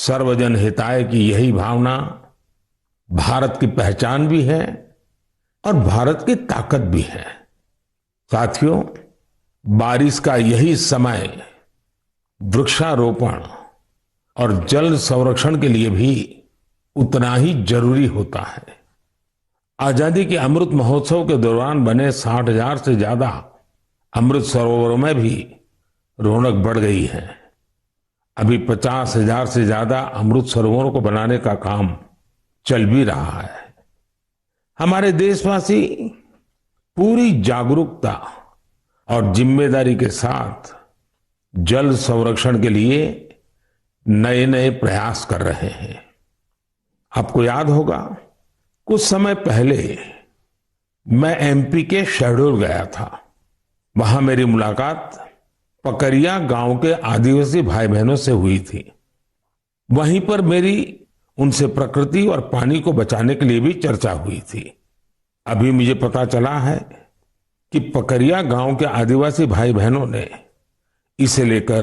सर्वजन हिताय की यही भावना भारत की पहचान भी है और भारत की ताकत भी है। साथियों, बारिश का यही समय वृक्षारोपण और जल संरक्षण के लिए भी उतना ही जरूरी होता है। आजादी के अमृत महोत्सव के दौरान बने 60,000 से ज्यादा अमृत सरोवरों में भी रौनक बढ़ गई है। अभी 50,000 से ज्यादा अमृत सरोवरों को बनाने का काम चल भी रहा है। हमारे देशवासी पूरी जागरूकता और जिम्मेदारी के साथ जल संरक्षण के लिए नए नए प्रयास कर रहे हैं। आपको याद होगा, कुछ समय पहले मैं एमपी के शहडोल गया था। वहां मेरी मुलाकात पकरिया गांव के आदिवासी भाई बहनों से हुई थी। वहीं पर मेरी उनसे प्रकृति और पानी को बचाने के लिए भी चर्चा हुई थी। अभी मुझे पता चला है कि पकरिया गांव के आदिवासी भाई बहनों ने इसे लेकर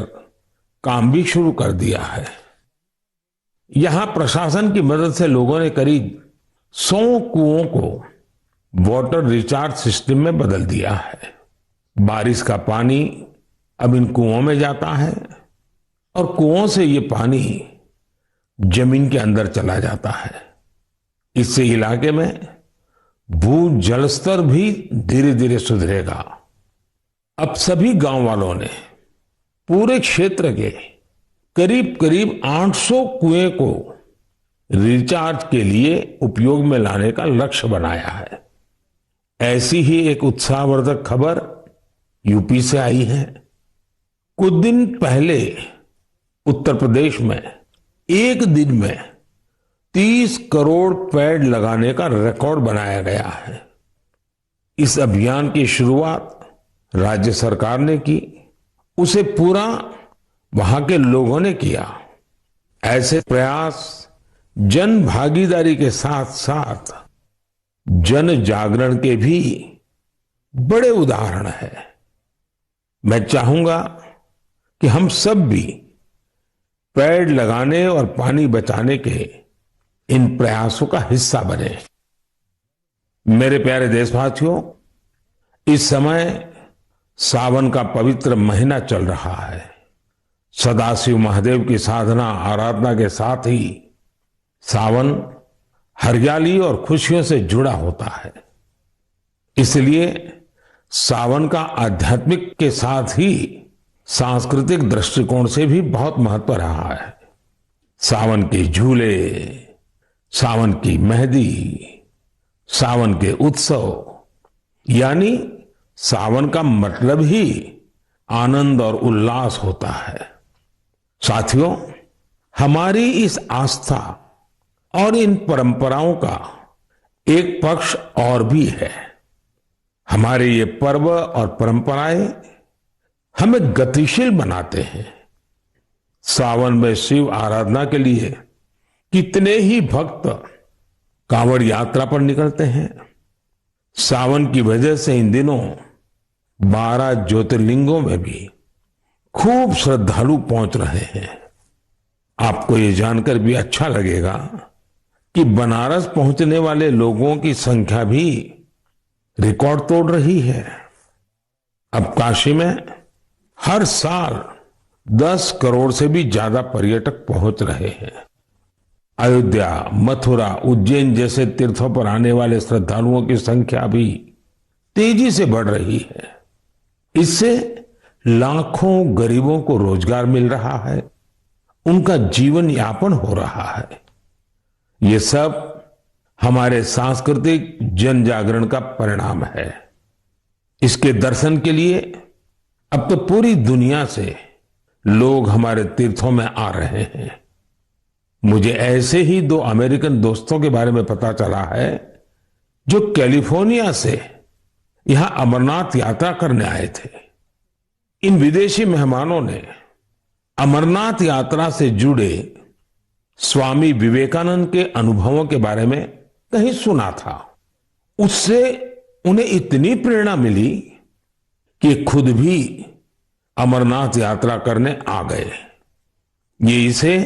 काम भी शुरू कर दिया है। यहां प्रशासन की मदद से लोगों ने करीब 100 कुओं को वाटर रिचार्ज सिस्टम में बदल दिया है। बारिश का पानी अब इन कुओं में जाता है और कुओं से ये पानी जमीन के अंदर चला जाता है। इससे इलाके में भू जल स्तर भी धीरे धीरे सुधरेगा। अब सभी गांव वालों ने पूरे क्षेत्र के करीब करीब 800 कुएं को रिचार्ज के लिए उपयोग में लाने का लक्ष्य बनाया है। ऐसी ही एक उत्साहवर्धक खबर यूपी से आई है। कुछ दिन पहले उत्तर प्रदेश में एक दिन में 30 करोड़ पेड़ लगाने का रिकॉर्ड बनाया गया है। इस अभियान की शुरुआत राज्य सरकार ने की, उसे पूरा वहां के लोगों ने किया। ऐसे प्रयास जन भागीदारी के साथ साथ जन जागरण के भी बड़े उदाहरण है। मैं चाहूंगा कि हम सब भी पेड़ लगाने और पानी बचाने के इन प्रयासों का हिस्सा बने। मेरे प्यारे देशवासियों, इस समय सावन का पवित्र महीना चल रहा है। सदाशिव महादेव की साधना आराधना के साथ ही सावन हरियाली और खुशियों से जुड़ा होता है। इसलिए सावन का आध्यात्मिक के साथ ही सांस्कृतिक दृष्टिकोण से भी बहुत महत्व रहा है। सावन के झूले, सावन की मेहंदी, सावन के उत्सव, यानी सावन का मतलब ही आनंद और उल्लास होता है। साथियों, हमारी इस आस्था और इन परंपराओं का एक पक्ष और भी है। हमारे ये पर्व और परंपराएं हमें गतिशील बनाते हैं। सावन में शिव आराधना के लिए कितने ही भक्त कांवड़ यात्रा पर निकलते हैं। सावन की वजह से इन दिनों 12 ज्योतिर्लिंगों में भी खूब श्रद्धालु पहुंच रहे हैं। आपको ये जानकर भी अच्छा लगेगा कि बनारस पहुंचने वाले लोगों की संख्या भी रिकॉर्ड तोड़ रही है। अब काशी में हर साल 10 करोड़ से भी ज्यादा पर्यटक पहुंच रहे हैं। अयोध्या, मथुरा, उज्जैन जैसे तीर्थों पर आने वाले श्रद्धालुओं की संख्या भी तेजी से बढ़ रही है। इससे लाखों गरीबों को रोजगार मिल रहा है, उनका जीवन यापन हो रहा है। ये सब हमारे सांस्कृतिक जन जागरण का परिणाम है। इसके दर्शन के लिए अब तो पूरी दुनिया से लोग हमारे तीर्थों में आ रहे हैं। मुझे ऐसे ही 2 अमेरिकन दोस्तों के बारे में पता चला है जो कैलिफोर्निया से यहां अमरनाथ यात्रा करने आए थे। इन विदेशी मेहमानों ने अमरनाथ यात्रा से जुड़े स्वामी विवेकानंद के अनुभवों के बारे में कहीं सुना था। उससे उन्हें इतनी प्रेरणा मिली कि खुद भी अमरनाथ यात्रा करने आ गए। ये इसे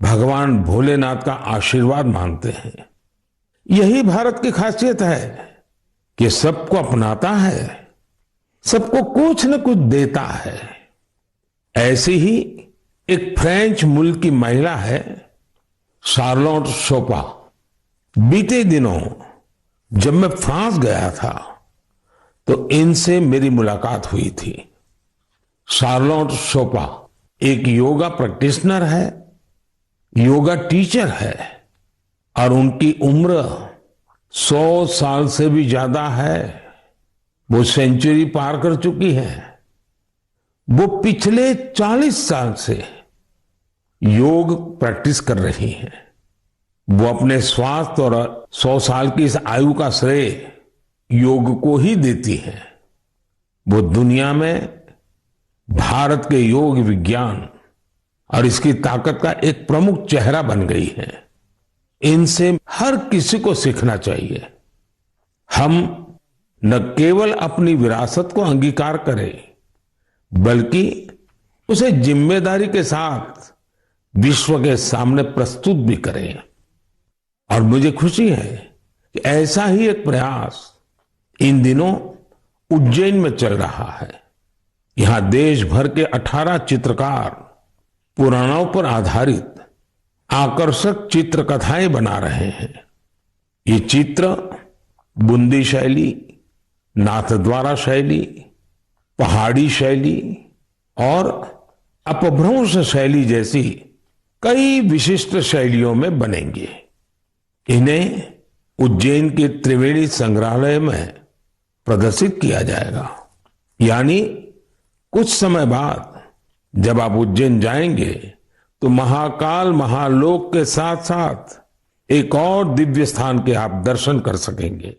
भगवान भोलेनाथ का आशीर्वाद मांगते हैं। यही भारत की खासियत है कि सबको अपनाता है, सबको कुछ न कुछ देता है। ऐसी ही एक फ्रेंच मूल की महिला है शार्लोट शोपा। बीते दिनों जब मैं फ्रांस गया था तो इनसे मेरी मुलाकात हुई थी। शार्लोट शोपा एक योगा प्रैक्टिशनर है, योगा टीचर है और उनकी उम्र 100 साल से भी ज्यादा है। वो सेंचुरी पार कर चुकी है। वो पिछले 40 साल से योग प्रैक्टिस कर रही हैं। वो अपने स्वास्थ्य और 100 साल की इस आयु का श्रेय योग को ही देती हैं। वो दुनिया में भारत के योग विज्ञान और इसकी ताकत का एक प्रमुख चेहरा बन गई है। इनसे हर किसी को सीखना चाहिए। हम न केवल अपनी विरासत को अंगीकार करें, बल्कि उसे जिम्मेदारी के साथ विश्व के सामने प्रस्तुत भी करें। और मुझे खुशी है कि ऐसा ही एक प्रयास इन दिनों उज्जैन में चल रहा है। यहां देश भर के 18 चित्रकार पुराणों पर आधारित आकर्षक चित्रकथाएं बना रहे हैं। ये चित्र बूंदी शैली, नाथद्वारा शैली, पहाड़ी शैली और अपभ्रंश शैली जैसी कई विशिष्ट शैलियों में बनेंगे। इन्हें उज्जैन के त्रिवेणी संग्रहालय में प्रदर्शित किया जाएगा। यानी कुछ समय बाद जब आप उज्जैन जाएंगे तो महाकाल महालोक के साथ साथ एक और दिव्य स्थान के आप दर्शन कर सकेंगे।